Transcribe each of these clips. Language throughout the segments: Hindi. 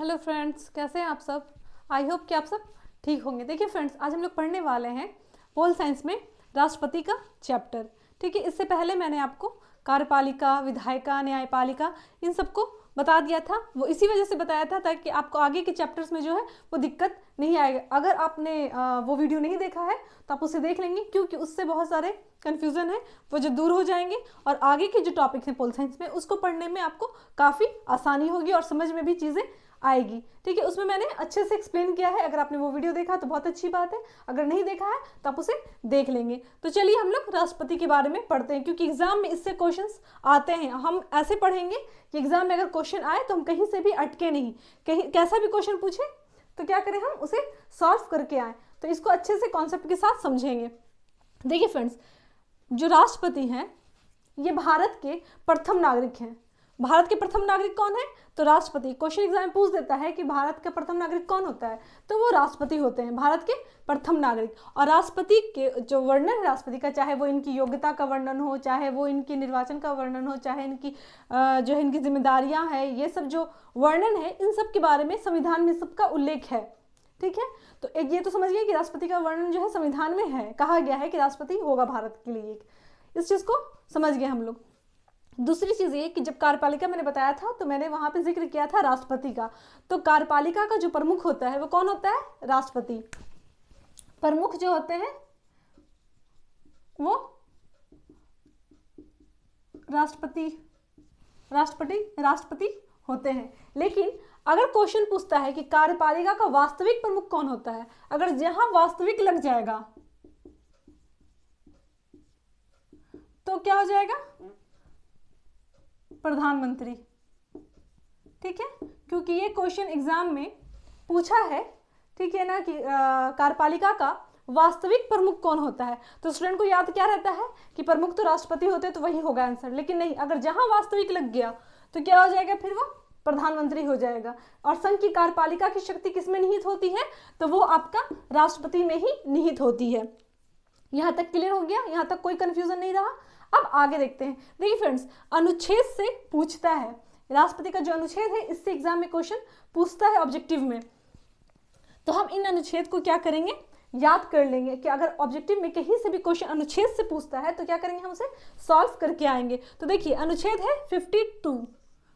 हेलो फ्रेंड्स, कैसे हैं आप सब। आई होप कि आप सब ठीक होंगे। देखिए फ्रेंड्स, आज हम लोग पढ़ने वाले हैं पोल साइंस में राष्ट्रपति का चैप्टर। ठीक है, इससे पहले मैंने आपको कार्यपालिका, विधायिका, न्यायपालिका इन सबको बता दिया था। वो इसी वजह से बताया था ताकि आपको आगे के चैप्टर्स में जो है वो दिक्कत नहीं आएगा। अगर आपने वो वीडियो नहीं देखा है तो आप उसे देख लेंगे, क्योंकि उससे बहुत सारे कन्फ्यूज़न है वो जो दूर हो जाएंगे और आगे के जो टॉपिक्स हैं पोल साइंस में उसको पढ़ने में आपको काफ़ी आसानी होगी और समझ में भी चीज़ें आएगी। ठीक है, उसमें मैंने अच्छे से एक्सप्लेन किया है। अगर आपने वो वीडियो देखा तो बहुत अच्छी बात है, अगर नहीं देखा है तो आप उसे देख लेंगे। तो चलिए हम लोग राष्ट्रपति के बारे में पढ़ते हैं, क्योंकि एग्जाम में इससे क्वेश्चंस आते हैं। हम ऐसे पढ़ेंगे कि एग्जाम में अगर क्वेश्चन आए तो हम कहीं से भी अटके नहीं, कहीं कैसा भी क्वेश्चन पूछे तो क्या करें, हम उसे सॉल्व करके आए। तो इसको अच्छे से कॉन्सेप्ट के साथ समझेंगे। देखिए फ्रेंड्स, जो राष्ट्रपति हैं ये भारत के प्रथम नागरिक हैं। भारत के प्रथम नागरिक कौन है? तो राष्ट्रपति। क्वेश्चन एग्जाम में पूछ देता है कि भारत का प्रथम नागरिक कौन होता है, तो वो राष्ट्रपति होते हैं, भारत के प्रथम नागरिक। और राष्ट्रपति के जो वर्णन है राष्ट्रपति का, चाहे वो इनकी योग्यता का वर्णन हो, चाहे वो इनके निर्वाचन का वर्णन हो, चाहे इनकी जो है इनकी जिम्मेदारियां हैं, ये सब जो वर्णन है इन सब के बारे में संविधान में सबका उल्लेख है। ठीक है, तो एक ये तो समझ गए कि राष्ट्रपति का वर्णन जो है संविधान में है, कहा गया है कि राष्ट्रपति होगा भारत के लिए। इस चीज को समझ गए हम लोग। दूसरी चीज़ ये कि जब कार्यपालिका मैंने बताया था तो मैंने वहाँ पे जिक्र किया था राष्ट्रपति का। तो कार्यपालिका का जो प्रमुख होता है वो कौन होता है? राष्ट्रपति। प्रमुख जो होते हैं वो राष्ट्रपति होते हैं। लेकिन अगर क्वेश्चन पूछता है कि कार्यपालिका का वास्तविक प्रमुख कौन होता है, अगर जहां वास्तविक लग जाएगा तो क्या हो जाएगा? प्रधानमंत्री। ठीक है, क्योंकि ये क्वेश्चन एग्जाम में पूछा है, ठीक है ना, कि कार्यपालिका का वास्तविक प्रमुख कौन होता है। तो स्टूडेंट को याद क्या रहता है कि प्रमुख तो राष्ट्रपति होते हैं, तो वही होगा आंसर। लेकिन नहीं, अगर जहां वास्तविक लग गया तो क्या हो जाएगा? फिर वो प्रधानमंत्री हो जाएगा। और संघ की कार्यपालिका की शक्ति किसमें निहित होती है? तो वो आपका राष्ट्रपति में ही निहित होती है। यहां तक क्लियर हो गया? यहां तक कोई कंफ्यूजन नहीं रहा? अब आगे देखते हैं। देखिए फ्रेंड्स, अनुच्छेद से पूछता है, राष्ट्रपति का जो अनुच्छेद है इससे एग्जाम में क्वेश्चन पूछता है ऑब्जेक्टिव में। तो हम इन अनुच्छेद को क्या करेंगे? याद कर लेंगे कि अगर ऑब्जेक्टिव में कहीं से भी क्वेश्चन अनुच्छेद से पूछता है तो क्या करेंगे, हम उसे सॉल्व करके आएंगे। तो देखिए अनुच्छेद है 52।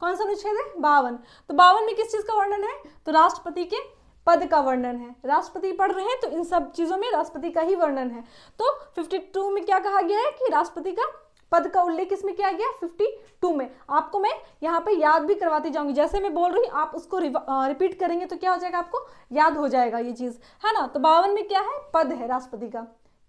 कौन सा अनुच्छेद है? 52। तो 52 में किस चीज का वर्णन है? तो राष्ट्रपति के पद का वर्णन है। राष्ट्रपति पढ़ रहे हैं तो इन सब चीजों में राष्ट्रपति का ही वर्णन है। तो 52 में क्या कहा गया है कि राष्ट्रपति का पद का उल्लेख किसमें किया गया? 52 में। आपको मैं यहाँ पे याद भी करवाती जाऊंगी, जैसे मैं बोल रही हूँ आप उसको रिपीट करेंगे तो क्या हो जाएगा, आपको याद हो जाएगा ये चीज, है ना। तो 52 में क्या है? पद है राष्ट्रपति का।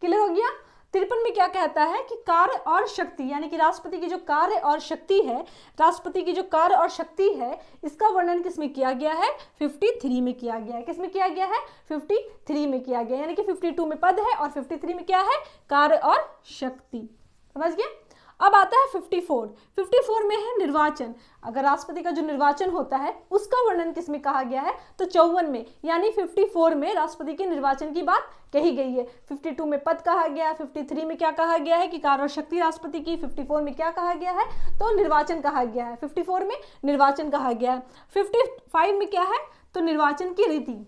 क्लियर हो गया? 53 में क्या कहता है कि कार्य और शक्ति, यानी कि राष्ट्रपति की जो कार्य और शक्ति है, राष्ट्रपति की जो कार्य और शक्ति है इसका वर्णन किसमें किया गया है? 53 में किया गया है। किसमें किया गया है? 53 में किया गया, यानी कि 52 में पद है और 53 में क्या है? कार्य और शक्ति। समझ गए? अब आता है 54 में है निर्वाचन। अगर राष्ट्रपति का जो निर्वाचन होता है उसका वर्णन किसमें कहा गया है? तो 54 में, यानी 54 में राष्ट्रपति के निर्वाचन की बात कही गई है। 52 में पद कहा गया है, 53 में क्या कहा गया है कि कार्य और शक्ति राष्ट्रपति की, 54 में क्या कहा गया है? तो निर्वाचन कहा गया है। 54 में निर्वाचन कहा गया है। 55 में क्या है? तो निर्वाचन की रीति,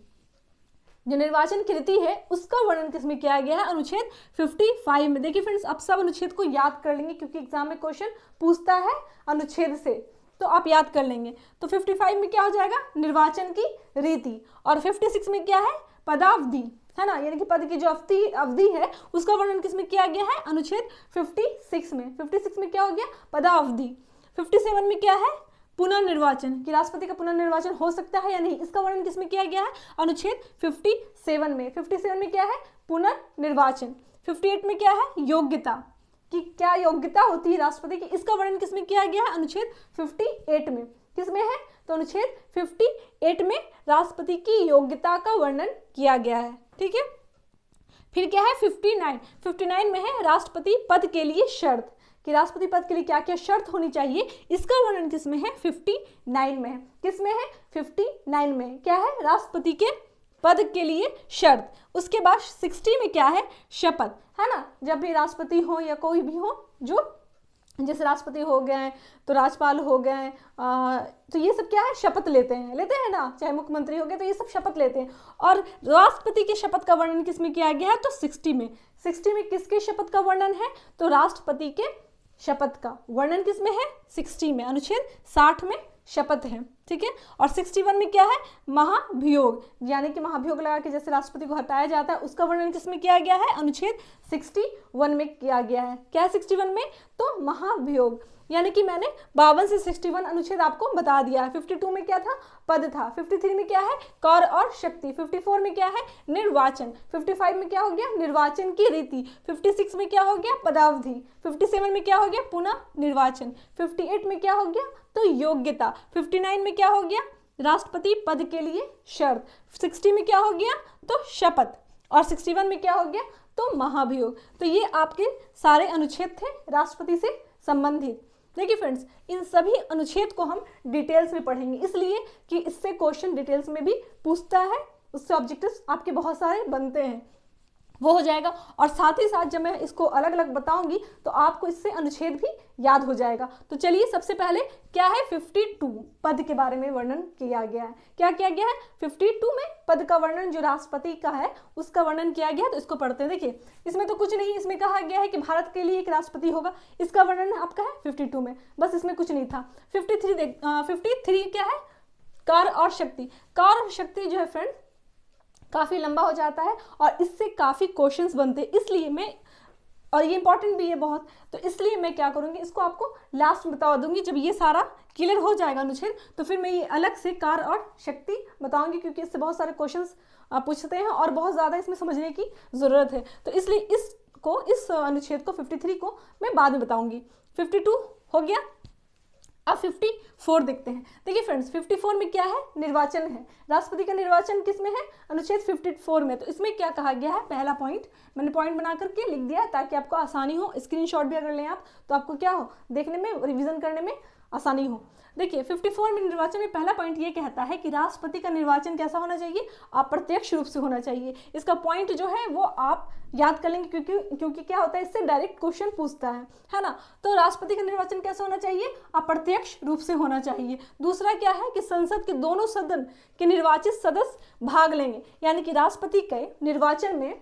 जो निर्वाचन की रीति है उसका वर्णन किसमें किया गया है? अनुच्छेद 55 में। देखिए फ्रेंड्स, आप सब अनुच्छेद को याद कर लेंगे क्योंकि एग्जाम में क्वेश्चन पूछता है अनुच्छेद से, तो आप याद कर लेंगे। तो 55 में क्या हो जाएगा? निर्वाचन की रीति। और 56 में क्या है? पदावधि, है ना, यानी कि पद की जो अवधि है उसका वर्णन किसमें किया गया है? अनुच्छेद 56 में। 56 में क्या हो गया? पदावधि। 57 में क्या है? पुनर्निर्वाचन, कि राष्ट्रपति का पुनर्निर्वाचन हो सकता है या नहीं, इसका वर्णन किसमें किया गया है? अनुच्छेद 57 में। 57 में क्या है? पुनर्निर्वाचन। 58 में क्या है? योग्यता, कि क्या योग्यता होती है राष्ट्रपति की, इसका वर्णन किसमें किया गया है? अनुच्छेद 58 में। किसमें है? तो अनुच्छेद 58 में राष्ट्रपति की योग्यता का वर्णन किया गया है। ठीक है, फिर क्या है? 59 में है राष्ट्रपति पद के लिए शर्त, कि राष्ट्रपति पद के लिए क्या क्या शर्त होनी चाहिए, इसका वर्णन किसमें है? 59 में है। किसमें है? 59 में। क्या है? राष्ट्रपति के पद के लिए शर्त। उसके बाद 60 में क्या है? शपथ, है ना, जब भी राष्ट्रपति हो या कोई भी हो जो जैसे राष्ट्रपति हो गए हैं, तो राज्यपाल हो गए हैं, तो ये सब क्या है, शपथ लेते हैं ना, चाहे मुख्यमंत्री हो गए तो ये सब शपथ लेते हैं। और राष्ट्रपति के शपथ का वर्णन किसमें किया गया है, तो 60 में। 60 में किसके शपथ का वर्णन है, तो राष्ट्रपति के शपथ का वर्णन किसमें है, 60 में, अनुच्छेद 60 में शपथ है, ठीक है। और 61 में क्या है, महाभियोग, यानी कि महाभियोग लगा के जैसे राष्ट्रपति को हटाया जाता है, उसका वर्णन किसमें किया गया है, अनुच्छेद 61 में किया गया है। क्या 61 में, तो महाभियोग, यानी कि मैंने 52 से 61 अनुच्छेद आपको बता दिया है। 52 में क्या था, पद था। 53 में क्या है, कार्य और शक्ति। 54 में क्या है, निर्वाचन। 55 में क्या हो गया, निर्वाचन की रीति। 56 में क्या हो गया, पदावधि। 57 में क्या हो गया, पुनः निर्वाचन। 58 में क्या हो गया, तो योग्यता। 59 में क्या हो गया, राष्ट्रपति पद के लिए शर्त। 60 में क्या हो गया, तो शपथ। और 61 में क्या हो गया, तो महाभियोग। तो ये आपके सारे अनुच्छेद थे राष्ट्रपति से संबंधित। देखिए फ्रेंड्स, इन सभी अनुच्छेद को हम डिटेल्स में पढ़ेंगे, इसलिए कि इससे क्वेश्चन डिटेल्स में भी पूछता है, उससे ऑब्जेक्टिव्स आपके बहुत सारे बनते हैं, वो हो जाएगा। और साथ ही साथ जब मैं इसको अलग अलग बताऊंगी तो आपको इससे अनुच्छेद भी याद हो जाएगा। तो चलिए सबसे पहले क्या है, 52 पद के बारे में वर्णन किया गया है। क्या किया गया है, 52 में पद का वर्णन जो राष्ट्रपति का है उसका वर्णन किया गया है। तो इसको पढ़ते हैं। देखिए इसमें तो कुछ नहीं, इसमें कहा गया है कि भारत के लिए एक राष्ट्रपति होगा, इसका वर्णन आपका है 52 में, बस इसमें कुछ नहीं था। 53 क्या है, कार्य और शक्ति। कार्य और शक्ति जो है फ्रेंड काफ़ी लंबा हो जाता है और इससे काफ़ी क्वेश्चंस बनते हैं, इसलिए मैं, और ये इंपॉर्टेंट भी है बहुत, तो इसलिए मैं क्या करूँगी, इसको आपको लास्ट में बता दूंगी। जब ये सारा क्लियर हो जाएगा अनुच्छेद, तो फिर मैं ये अलग से कार्य और शक्ति बताऊंगी, क्योंकि इससे बहुत सारे क्वेश्चंस पूछते हैं और बहुत ज़्यादा इसमें समझने की ज़रूरत है। तो इसलिए इस अनुच्छेद को 53 को मैं बाद में बताऊँगी। 52 हो गया। अब 54 देखते हैं। देखिए फ्रेंड्स, 54 में क्या है, निर्वाचन है। राष्ट्रपति का निर्वाचन किस में है, अनुच्छेद 54 में। तो इसमें क्या कहा गया है, पहला पॉइंट मैंने पॉइंट बना करके लिख दिया ताकि आपको आसानी हो, स्क्रीनशॉट भी अगर लें आप तो आपको क्या हो, देखने में, रिवीजन करने में आसानी हो। देखिए 54 में निर्वाचन में पहला पॉइंट ये कहता है कि राष्ट्रपति का निर्वाचन कैसा होना चाहिए, अप्रत्यक्ष रूप से होना चाहिए। इसका पॉइंट जो है वो आप याद कर लेंगे, क्योंकि क्या होता है, इससे डायरेक्ट क्वेश्चन पूछता है ना। तो राष्ट्रपति का निर्वाचन कैसा होना चाहिए, अप्रत्यक्ष रूप से होना चाहिए। दूसरा क्या है कि संसद के दोनों सदन के निर्वाचित सदस्य भाग लेंगे, यानी कि राष्ट्रपति के निर्वाचन में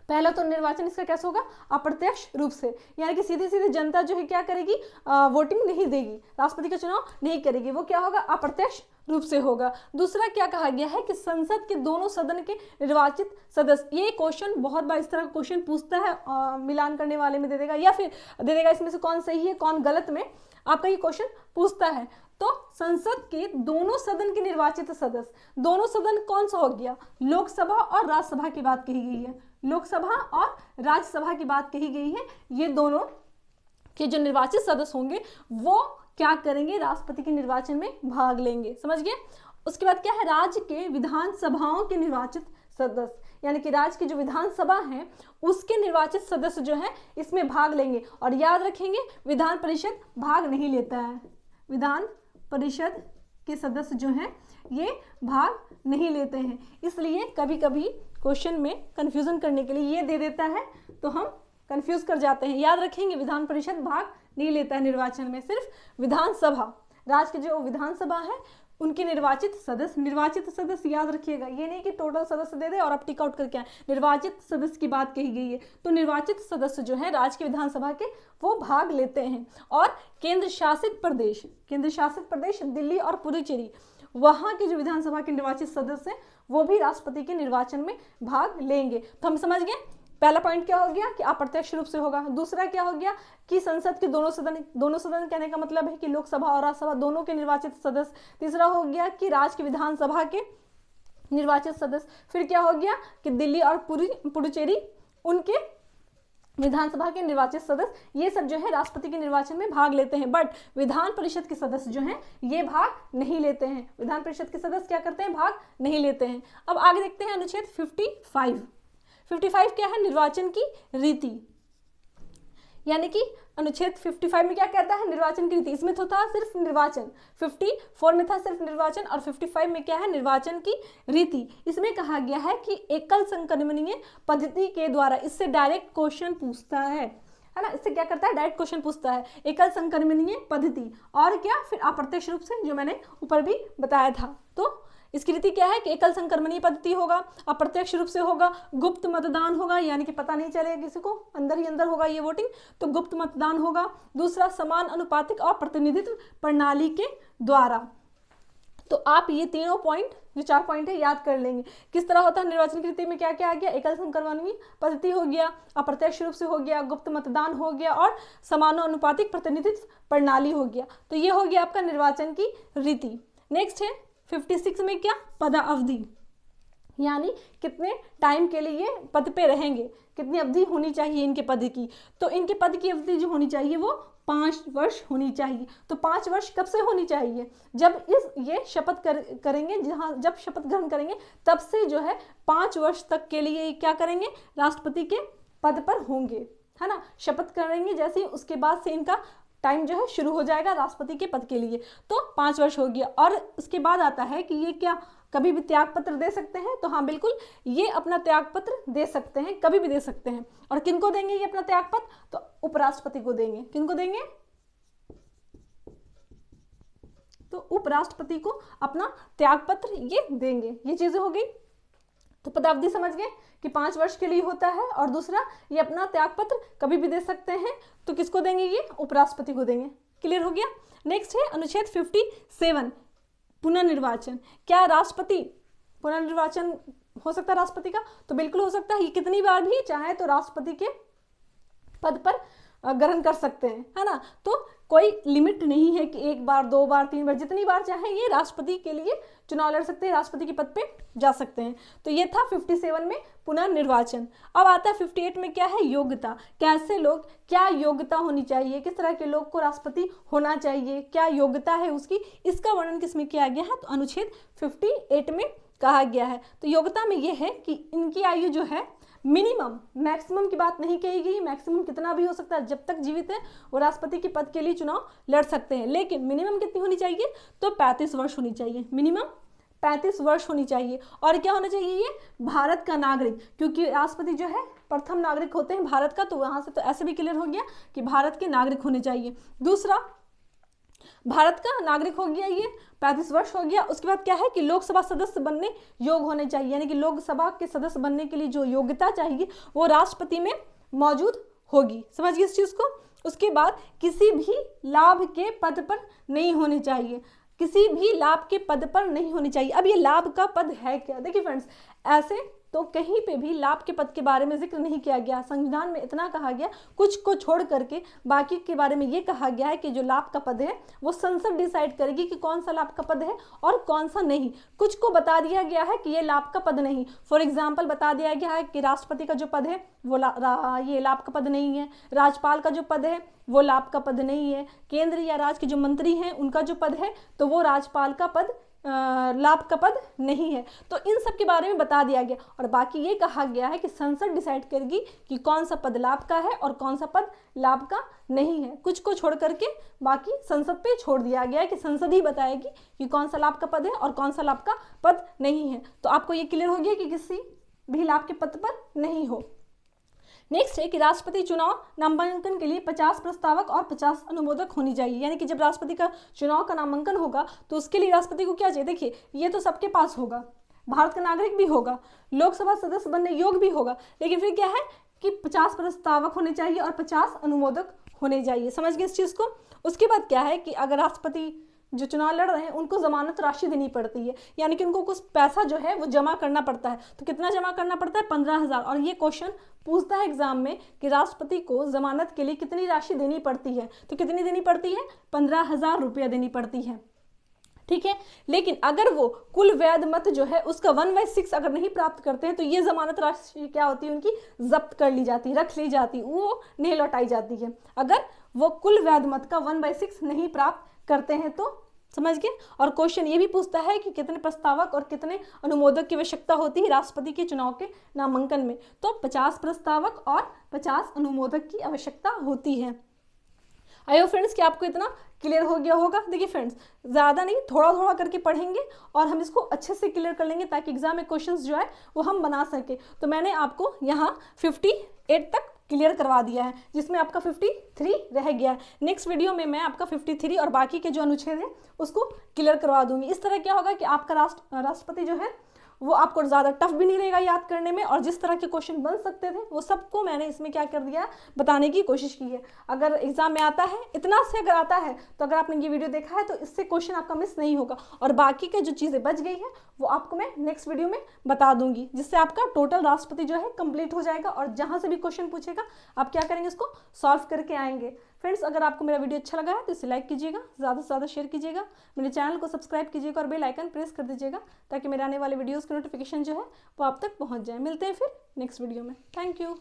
पहला तो निर्वाचन इसका कैसा होगा, अप्रत्यक्ष रूप से, यानी कि सीधे सीधे जनता जो है क्या करेगी, वोटिंग नहीं देगी, राष्ट्रपति का चुनाव नहीं करेगी, वो क्या होगा, अप्रत्यक्ष रूप से होगा। दूसरा क्या कहा गया है कि संसद के दोनों सदन के निर्वाचित सदस्य, ये क्वेश्चन बहुत बार इस तरह का क्वेश्चन पूछता है, मिलान करने वाले में दे देगा या फिर दे देगा इसमें से कौन सही है कौन गलत में, आपका ये क्वेश्चन पूछता है। तो संसद के दोनों सदन के निर्वाचित सदस्य, दोनों सदन कौन सा हो गया, लोकसभा और राज्यसभा की बात कही गई है, लोकसभा और राज्यसभा की बात कही गई है। ये दोनों के जो निर्वाचित सदस्य होंगे वो क्या करेंगे, राष्ट्रपति के निर्वाचन में भाग लेंगे, समझ गए। उसके बाद क्या है, राज्य के विधानसभाओं के निर्वाचित सदस्य, यानी कि राज्य की जो विधानसभा है उसके निर्वाचित सदस्य जो है इसमें भाग लेंगे। और याद रखेंगे विधान परिषद भाग नहीं लेता है, विधान परिषद के सदस्य जो हैं ये भाग नहीं लेते हैं, इसलिए कभी कभी क्वेश्चन में कंफ्यूजन करने के लिए ये दे देता है तो हम कंफ्यूज कर जाते हैं। याद रखेंगे विधान परिषद भाग नहीं लेता है निर्वाचन में, सिर्फ विधानसभा, राज्य की जो विधानसभा है उनके निर्वाचित सदस्य याद रखिएगा, ये नहीं कि टोटल सदस्य दे दे और आप टिक आउट करके आए, निर्वाचित सदस्य की बात कही गई है। तो निर्वाचित सदस्य जो है राज्य की विधानसभा के वो भाग लेते हैं। और केंद्र शासित प्रदेश दिल्ली और पुडुचेरी, वहाँ के जो विधानसभा के निर्वाचित सदस्य हैं वो भी राष्ट्रपति के निर्वाचन में भाग लेंगे। तो हम समझ गए पहला पॉइंट क्या हो गया कि अप्रत्यक्ष रूप से होगा। दूसरा क्या हो गया कि संसद के दोनों सदन कहने का मतलब है कि लोकसभा और राज्यसभा दोनों के निर्वाचित सदस्य। तीसरा हो गया कि राज्य की विधानसभा के निर्वाचित सदस्य। फिर क्या हो गया कि दिल्ली और पुडुचेरी उनके विधानसभा के निर्वाचित सदस्य, ये सब जो है राष्ट्रपति के निर्वाचन में भाग लेते हैं। बट विधान परिषद के सदस्य जो हैं ये भाग नहीं लेते हैं, विधान परिषद के सदस्य क्या करते हैं, भाग नहीं लेते हैं। अब आगे देखते हैं अनुच्छेद 55 क्या है, निर्वाचन की रीति, यानी कि अनुच्छेद 55 में क्या कहता है, निर्वाचन की रीति। इसमें तो था सिर्फ निर्वाचन, 54 में था सिर्फ निर्वाचन, और 55 में क्या है, निर्वाचन की रीति। इसमें कहा गया है कि एकल संक्रमणीय पद्धति के द्वारा, इससे डायरेक्ट क्वेश्चन पूछता है है ना। इससे क्या करता है, डायरेक्ट क्वेश्चन पूछता है, एकल संक्रमणीय पद्धति और क्या, फिर अप्रत्यक्ष रूप से, जो मैंने ऊपर भी बताया था। तो इसकी रीति क्या है कि एकल संक्रमणीय पद्धति होगा, अप्रत्यक्ष रूप से होगा, गुप्त मतदान होगा, यानी कि पता नहीं चलेगा किसी को, अंदर ही अंदर होगा ये वोटिंग, तो गुप्त मतदान होगा। दूसरा, समान अनुपातिक और प्रतिनिधित्व प्रणाली के द्वारा। तो आप ये तीनों पॉइंट, जो 4 पॉइंट है, याद कर लेंगे। किस तरह होता है निर्वाचन की रीति में, क्या क्या आ गया, एकल संक्रमणीय पद्धति हो गया, अप्रत्यक्ष रूप से हो गया, गुप्त मतदान हो गया, और समानुपातिक प्रतिनिधित्व प्रणाली हो गया। तो ये हो गया आपका निर्वाचन की रीति। नेक्स्ट है 56 में क्या, पदावधि, यानी कितने टाइम के लिए पद पे रहेंगे, कितनी अवधि होनी चाहिए इनके पद की। तो इनके पद की अवधि जो होनी चाहिए वो 5 वर्ष होनी चाहिए। तो 5 वर्ष कब से होनी चाहिए, जब ये शपथ करेंगे, जब शपथ ग्रहण करेंगे तब से जो है 5 वर्ष तक के लिए क्या करेंगे, राष्ट्रपति के पद पर होंगे, है ना। शपथ करेंगे जैसे, उसके बाद से इनका टाइम जो है शुरू हो जाएगा राष्ट्रपति के पद के लिए। तो 5 वर्ष हो गया। और उसके बाद आता है कि ये क्या कभी भी त्याग पत्र दे सकते हैं। तो हाँ बिल्कुल, ये अपना त्याग पत्र दे सकते हैं, कभी भी दे सकते हैं। और किनको देंगे ये अपना त्याग पत्र, तो उपराष्ट्रपति को देंगे। किनको देंगे, तो उपराष्ट्रपति को अपना त्याग पत्र ये देंगे। ये चीजें हो गई। तो पदावधि समझ गए कि 5 वर्ष के लिए होता है। और दूसरा, ये अपना त्याग पत्र कभी भी दे सकते हैं। तो किसको देंगे, ये उपराष्ट्रपति को देंगे। क्लियर हो गया। नेक्स्ट है अनुच्छेद 57, पुनर्निर्वाचन। क्या राष्ट्रपति पुनर्निर्वाचन हो सकता है राष्ट्रपति का, तो बिल्कुल हो सकता है। ये कितनी बार भी चाहे तो राष्ट्रपति के पद पर ग्रहण कर सकते हैं, है ना। तो कोई लिमिट नहीं है कि 1 बार 2 बार 3 बार, जितनी बार चाहे ये राष्ट्रपति के लिए चुनाव लड़ सकते हैं, राष्ट्रपति के पद पे जा सकते हैं। तो ये था 57 में पुनर्निर्वाचन। अब आता है 58 में, क्या है, योग्यता। कैसे लोग, क्या योग्यता होनी चाहिए, किस तरह के लोग को राष्ट्रपति होना चाहिए, क्या योग्यता है उसकी, इसका वर्णन किसमें किया गया है, तो अनुच्छेद 58 में कहा गया है। तो योग्यता में यह है कि इनकी आयु जो है मिनिमम, मैक्सिमम की बात नहीं कही गई, मैक्सिमम कितना भी हो सकता है, जब तक जीवित है वो राष्ट्रपति के पद के लिए चुनाव लड़ सकते हैं। लेकिन मिनिमम कितनी होनी चाहिए, तो 35 वर्ष होनी चाहिए, मिनिमम 35 वर्ष होनी चाहिए। और क्या होना चाहिए, ये भारत का नागरिक, क्योंकि राष्ट्रपति जो है प्रथम नागरिक होते हैं भारत का। तो वहां से तो ऐसे भी क्लियर हो गया कि भारत के नागरिक होने चाहिए। दूसरा, भारत का नागरिक हो गया, ये 35 वर्ष हो गया। उसके बाद क्या है कि लोकसभा सदस्य बनने योग्य होने चाहिए, यानी कि लोकसभा के सदस्य बनने के लिए जो योग्यता चाहिए वो राष्ट्रपति में मौजूद होगी। समझिए इस चीज को। उसके बाद किसी भी लाभ के पद पर नहीं होने चाहिए, किसी भी लाभ के पद पर नहीं होनी चाहिए। अब ये लाभ का पद है क्या, देखिए फ्रेंड्स, ऐसे तो कहीं पे भी लाभ के पद के बारे में जिक्र नहीं किया गया। संविधान में इतना कहा गया, कुछ को छोड़ करके बाकी के बारे में ये कहा गया है कि जो लाभ का पद है वो संसद डिसाइड करेगी कि कौन सा लाभ का पद है और कौन सा नहीं। कुछ को बता दिया गया है कि ये लाभ का पद नहीं। फॉर एग्जाम्पल बता दिया गया है कि राष्ट्रपति का जो पद है वो ये लाभ का पद नहीं है, राज्यपाल का जो पद है वो लाभ का पद नहीं है, केंद्र या राज्य के जो मंत्री हैं उनका जो पद है तो वो राज्यपाल का पद लाभ का पद नहीं है। तो इन सब के बारे में बता दिया गया। और बाकी ये कहा गया है कि संसद डिसाइड करेगी कि कौन सा पद लाभ का है और कौन सा पद लाभ का नहीं है। कुछ को छोड़ करके बाकी संसद पे छोड़ दिया गया है कि संसद ही बताएगी कि कौन सा लाभ का पद है और कौन सा लाभ का पद नहीं है। तो आपको ये क्लियर हो गया कि किसी भी लाभ के पद पर नहीं हो। नेक्स्ट है कि राष्ट्रपति चुनाव नामांकन के लिए 50 प्रस्तावक और 50 अनुमोदक होनी चाहिए। यानी कि जब राष्ट्रपति का चुनाव का नामांकन होगा तो उसके लिए राष्ट्रपति को क्या चाहिए, देखिए ये तो सबके पास होगा, भारत का नागरिक भी होगा, लोकसभा सदस्य बनने योग्य भी होगा, लेकिन फिर क्या है कि 50 प्रस्तावक होने चाहिए और 50 अनुमोदक होने चाहिए। समझ गए इस चीज को। उसके बाद क्या है कि अगर राष्ट्रपति जो चुनाव लड़ रहे हैं उनको जमानत राशि देनी पड़ती है, यानी कि उनको कुछ पैसा जो है वो जमा करना पड़ता है। तो कितना जमा करना पड़ता है, 15,000। और ये क्वेश्चन पूछता है एग्जाम में कि राष्ट्रपति को जमानत के लिए कितनी राशि देनी पड़ती है, तो कितनी देनी पड़ती है, 15,000 रुपया देनी पड़ती है। ठीक है। लेकिन अगर वो कुल वैध मत जो है उसका 1/6 अगर नहीं प्राप्त करते हैं तो ये जमानत राशि क्या होती है, उनकी जब्त कर ली जाती, रख ली जाती, वो नहीं लौटाई जाती है अगर वो कुल वैध मत का 1/6 नहीं प्राप्त करते हैं तो। समझ गए। और क्वेश्चन ये भी पूछता है कि कितने प्रस्तावक और कितने अनुमोदक की आवश्यकता होती है राष्ट्रपति के चुनाव के नामांकन में, तो 50 प्रस्तावक और 50 अनुमोदक की आवश्यकता होती है। आई होप फ्रेंड्स कि आपको इतना क्लियर हो गया होगा। देखिए फ्रेंड्स, ज़्यादा नहीं, थोड़ा थोड़ा करके पढ़ेंगे और हम इसको अच्छे से क्लियर कर लेंगे ताकि एग्जाम में क्वेश्चंस जो है वो हम बना सके। तो मैंने आपको यहाँ 58 तक क्लियर करवा दिया है, जिसमें आपका 53 रह गया है। नेक्स्ट वीडियो में मैं आपका 53 और बाकी के जो अनुच्छेद हैं उसको क्लियर करवा दूंगी। इस तरह क्या होगा कि आपका राष्ट्रपति जो है वो आपको ज़्यादा टफ भी नहीं रहेगा याद करने में, और जिस तरह के क्वेश्चन बन सकते थे वो सबको मैंने इसमें क्या कर दिया, बताने की कोशिश की है। अगर एग्जाम में आता है, इतना से अगर आता है तो अगर आपने ये वीडियो देखा है तो इससे क्वेश्चन आपका मिस नहीं होगा, और बाकी के जो चीज़ें बच गई हैं वो आपको मैं नेक्स्ट वीडियो में बता दूंगी, जिससे आपका टोटल राष्ट्रपति जो है कंप्लीट हो जाएगा, और जहाँ से भी क्वेश्चन पूछेगा आप क्या करेंगे, उसको सॉल्व करके आएंगे। फ्रेंड्स, अगर आपको मेरा वीडियो अच्छा लगा है तो इसे लाइक कीजिएगा, ज़्यादा से ज़्यादा शेयर कीजिएगा, मेरे चैनल को सब्सक्राइब कीजिएगा और बेल आइकन प्रेस कर दीजिएगा, ताकि मेरे आने वाले वीडियोज़ की नोटिफिकेशन जो है वो आप तक पहुँच जाए। मिलते हैं फिर नेक्स्ट वीडियो में। Thank you.